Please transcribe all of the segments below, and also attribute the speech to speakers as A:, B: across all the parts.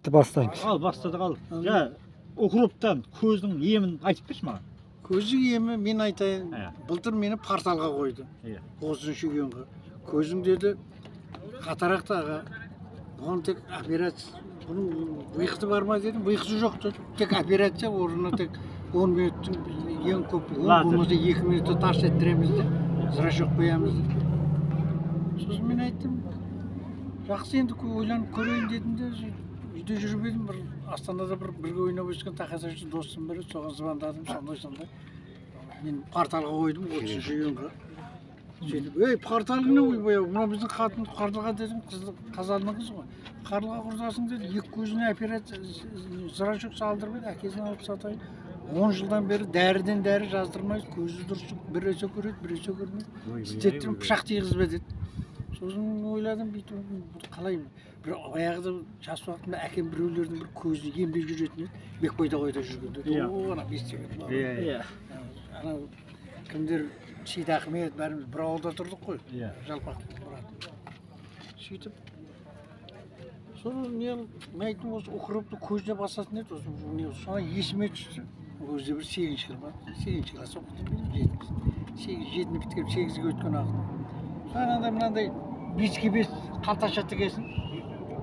A: Әдетті бастаймыз.
B: Ал бастадық ал. Ja, укроптан көздің емін айтып берші маған.
C: Көздің емі мен айтайын.
B: Иә.
C: Былтыр мені порталға қойды.
B: Иә.
C: 30-шы күнгі. Көзің деді катарактаға. Бұған тек операция. Бұның бұйықты бар ма дедім. Бұйықты жоқ деді. Тек операция орнына тек 10 минуттың ең көп 10 болмаса 2 минутта тарс еттіреміз де. Зрачок қоямыз де. Сосын мен айттым. Жақсы енді ойланып көрейін дедім де. Үйде жүріп едім, бір Астанада бірге ойнап өскен тақасашы досым бірі, соған звондадым, сондай. Мен порталға қойдым, 30-шы июньға. Сөйтіп, ей, порталың не ойбай, мына біздің қатын Қарлыға дедім, Қазалының қызы ғой. Қарлыға құрдасың деді, екі көзіне операция, зрачок салдырып еді, әкесін алып сатайын. 10 жылдан бері дәріден дәрі жаздырмайыз, көзі дұрыс, бір есе көреді, бір есе көрмейді. Істеттім, пышақ тигізбе деді. Сосын ойладым, қалай бір аяғыда жас уақытында әкем біреулердің бір көзін емдеп жүретін еді. Бекбайда қойда жүргенде. Ана естіген.
B: Иә.
C: Ана кімдер Сейдахмет бәріміз бір ауылда тұрдық қой.
B: Иә.
C: Жалпақ тұрады. Сөйтіп соны мен айттым, осы укропты көзіне басатын еді. Соны есіме түсті. Өзде бір 8-ші класс бар. 8-ші класс оқыдым. 7-ні біткеніп 8-ге өткен ақылым. Жаңағыда мынандай 5-ке 5 қалташа тігесің.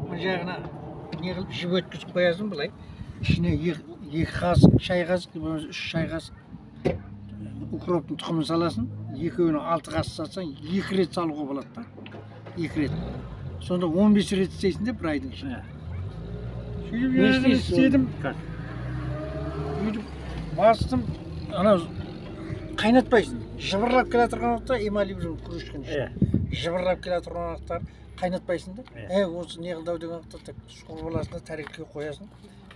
C: Бұл жағына не қылып жіп өткізіп қоясың былай. Ішіне 2 қасық, шай қасық, 3 шай қасық укроптың тұқымын саласың. Екеуіне 6 қасық салсаң 2 рет салуға болады да. 2 рет. Сонда 15 рет істейсің де бір айдың ішінде. Сөйтіп жаңағыда істедім. Сөйтіп бастым. Ана қайнатпайсың. Жыбырлап келе тұрған уақытта эмалибрин күрішкен жыбырлап келе тұрған уақыттар қайнатпайсың да. Осы не қылдау деген уақытта тек суыр баласына тәрелкеге қоясың.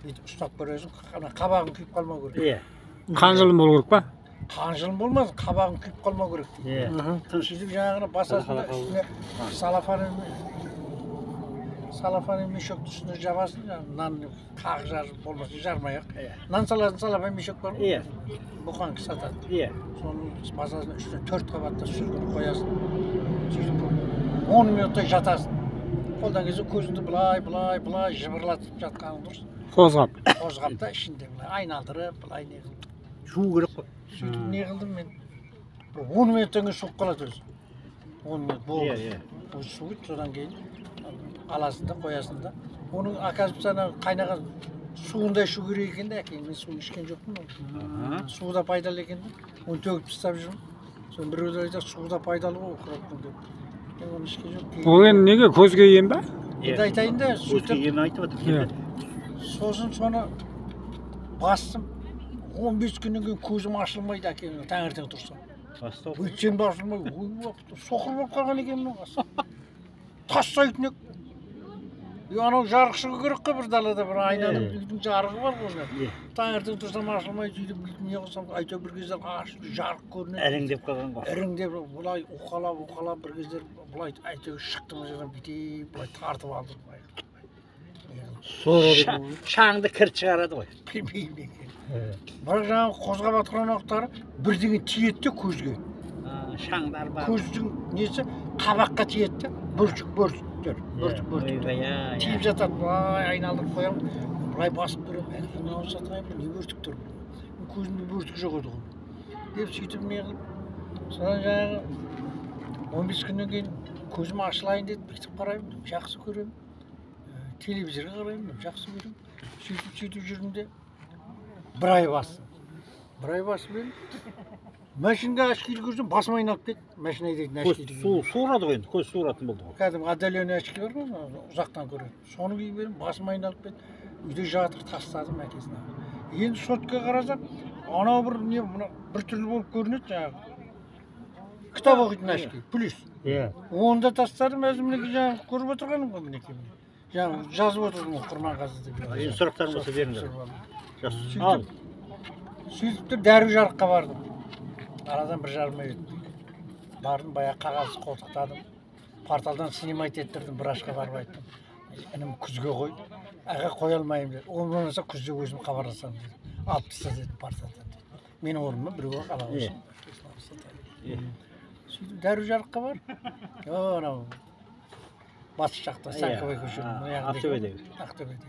C: Бүйтіп ұстап көресің. Қабағың күйіп қалмау керек.
A: Қанжылым болу керек па?
C: Қанжылым болмaz, қабағың күйіп қалмау керек дейді. Сөйтіп жаңағыны басасың да үстіне салафан мешокты үстіне жабасың, нан қақ жарып болмаса жармай-ақ. Нан салатын салафан мешок бар ғой. Бұқан кісі сатады. Соның басасың үстіне 4 қабатта сүргін қоясың. Сөйтіп 10 минутта жатасың. Қолдан кезде көзіңді былай жыбырлатып жатқаның дұрыс. Қозғап та ішінде айналдырып, былай не қылып.
B: Жуу керек қой.
C: Сөйтіп не қылдым мен. 10 минуттан кейін суып қалады өзі. 10 минут болды. Өзі суыт, содан кейін аласың да, қоясың да. Оның оказывается қайнаған суында ішу керек екен де, әкең мен суын ішкен жоқпын. Суы да пайдалы екен де. Оны төгіп тастап жүрмін. Соны біреулер айтады, суы да пайдалы ғой укроптың деп. Мен оны ішкен жоқпын.
A: Ол енді неге көзге ем ба?
C: Енді айтайын да,
B: Көзге ем айтып отыр.
C: сосын соны бастым. 15 күннен кейін көзім ашылмайды әкең таңертең тұрсам. Өйтсем де ашылмайды. Соқыр болып қалған екенмін ғой. Тастайтын ек. Анау жарық шығу керек қой бір далада, бір айнанып үйдің жарығы бар ғой. Таңертең тұрсам ашылмай сөйтіп не қылсам, әйтеуір бір кездер жарық көрінеді.
B: Әреңдеп қалған ғой.
C: Әреңдеп былай уқалап бір кездер былай әйтеуір шықтым жерден бүйтіп былай тартып алдым.
B: Шаңды кірт шығарады ғой.
C: Білмеймін екен. Бірақ жаңағы қозғап атқан уақыттары бірдеңе тиеді де көзге.
B: Шаңдар бар.
C: Көздің несі қабаққа тиеді де бөртік. Тиіп жатады, былай айналдырып қоямын, былай басып көремін, әкең ауыз сатайын, не бөртік тұр? Көзімде бөртік жоқ еді ғой. Деп сөйтіп не қылып, содан жаңағы 15 күннен кейін көзім ашылайын деді, бүйтіп қараймын, жақсы көремін. Телевизорға қараймын, жақсы көремін. Сөйтіп жүрмін де бір ай басып едім. Машинға очкиді көрсем, басым айналып кетті. Машина айдайтын очкиді.
B: Суырады ғой енді, көз суыратын болды ғой.
C: Кәдімгі отдаленный очки бар ғой, ұзақтан көреді. Соны киіп едім, басым айналып кетті. Үйде жатыр, тастадым әкесіне. Енді сотқа қарасам, анау бір түрлі болып көрінеді жаңағы. Кітап оқитын очки, плюс. Оны да тастадым, өзімнекі жаңағы көріп отырғаным ғой мінекей. Жаңағы жазып отырдым ғой Құрманғазы деп.
B: Енді сұрақтарың болса беріңдер.
C: Сөйтіп дәру жарыққа бардым. Арадан 1,5 ай өтті. Бардым, баяғы қағазды қолтықтадым. Порталдан снимать еттірдім, врачқа барып айттым. Інім күзге қой, аға қоя алмайым деді. Ол болмаса күзде өзім хабарласам деді. Алып таста деді порталдан. Менің орныма біреуге қала қойсын. Сөйтіп дәру жарыққа бар. Анау батыс жақта Санковай көшенің.
B: Ақтөбедегі.
C: Ақтөбеде.